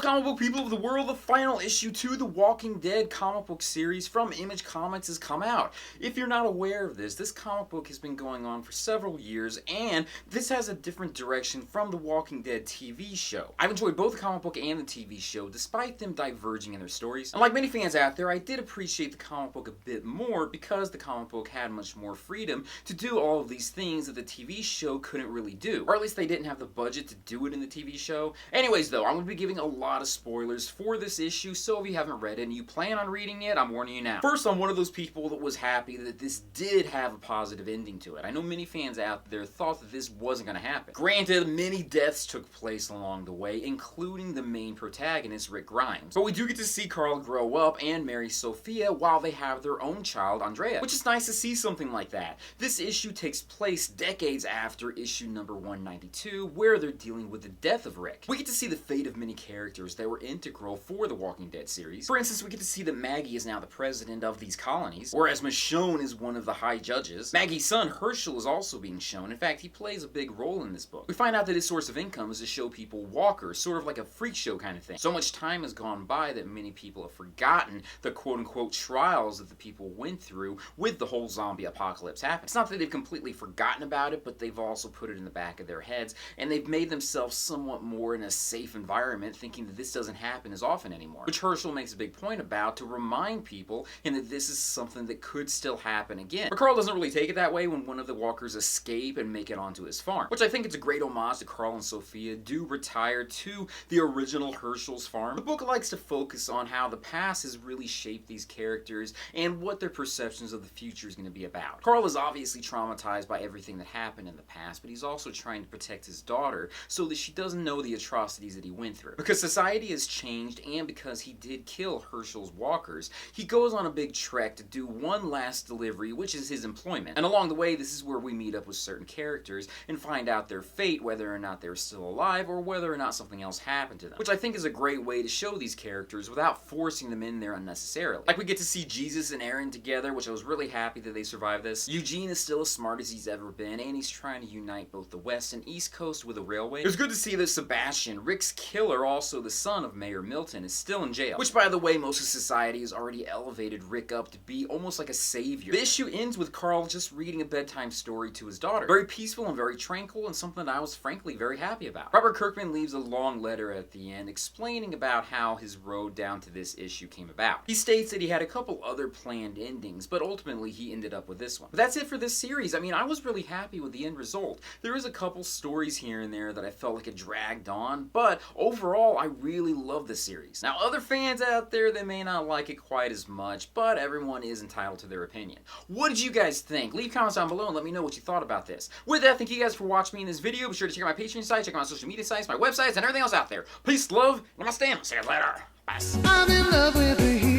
comic book people of the world, the final issue to the Walking Dead comic book series from Image Comics has come out. If you're not aware of this comic book has been going on for several years, and this has a different direction from the Walking Dead TV show. I've enjoyed both the comic book and the TV show, despite them diverging in their stories. And like many fans out there, I did appreciate the comic book a bit more because the comic book had much more freedom to do all of these things that the TV show couldn't really do. Or at least they didn't have the budget to do it in the TV show. Anyways though, I'm going to be giving a lot of spoilers for this issue, so if you haven't read it and you plan on reading it, I'm warning you now. First, I'm one of those people that was happy that this did have a positive ending to it. I know many fans out there thought that this wasn't going to happen. Granted, many deaths took place along the way, including the main protagonist, Rick Grimes. But we do get to see Carl grow up and marry Sophia while they have their own child, Andrea, which is nice to see something like that. This issue takes place decades after issue number 192, where they're dealing with the death of Rick. We get to see the fate of many characters that were integral for the Walking Dead series. For instance, we get to see that Maggie is now the president of these colonies, whereas Michonne is one of the high judges. Maggie's son, Herschel, is also being shown. In fact, he plays a big role in this book. We find out that his source of income is to show people walkers, sort of like a freak show kind of thing. So much time has gone by that many people have forgotten the quote-unquote trials that the people went through with the whole zombie apocalypse happening. It's not that they've completely forgotten about it, but they've also put it in the back of their heads, and they've made themselves somewhat more in a safe environment, thinking that this doesn't happen as often anymore. Which Herschel makes a big point about to remind people, and that this is something that could still happen again. But Carl doesn't really take it that way when one of the walkers escape and make it onto his farm, which I think it's a great homage to Carl and Sophia do retire to the original Herschel's farm. The book likes to focus on how the past has really shaped these characters and what their perceptions of the future is going to be about. Carl is obviously traumatized by everything that happened in the past, but he's also trying to protect his daughter so that she doesn't know the atrocities that he went through. Because society has changed, and because he did kill Herschel's walkers, he goes on a big trek to do one last delivery, which is his employment. And along the way, this is where we meet up with certain characters and find out their fate, whether or not they're still alive or whether or not something else happened to them. Which I think is a great way to show these characters without forcing them in there unnecessarily. Like we get to see Jesus and Aaron together, which I was really happy that they survived this. Eugene is still as smart as he's ever been, and he's trying to unite both the West and East Coast with a railway. It was good to see that Sebastian, Rick's killer, also the son of Mayor Milton, is still in jail. Which, by the way, most of society has already elevated Rick up to be almost like a savior. The issue ends with Carl just reading a bedtime story to his daughter. Very peaceful and very tranquil, and something that I was frankly very happy about. Robert Kirkman leaves a long letter at the end explaining about how his road down to this issue came about. He states that he had a couple other planned endings, but ultimately he ended up with this one. But that's it for this series. I mean, I was really happy with the end result. There is a couple stories here and there that I felt like it dragged on, but overall I really love this series. Now, other fans out there, they may not like it quite as much, but everyone is entitled to their opinion. What did you guys think? Leave comments down below and let me know what you thought about this. With that, thank you guys for watching me in this video. Be sure to check out my Patreon site, check out my social media sites, my websites, and everything else out there. Peace, love, and namaste. I'll see you later. Bye. I'm in love with a hero.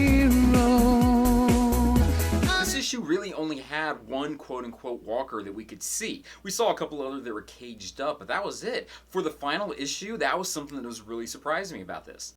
This issue really only had one quote-unquote walker that we could see. We saw a couple other that were caged up, but that was it. For the final issue, that was something that was really surprising me about this.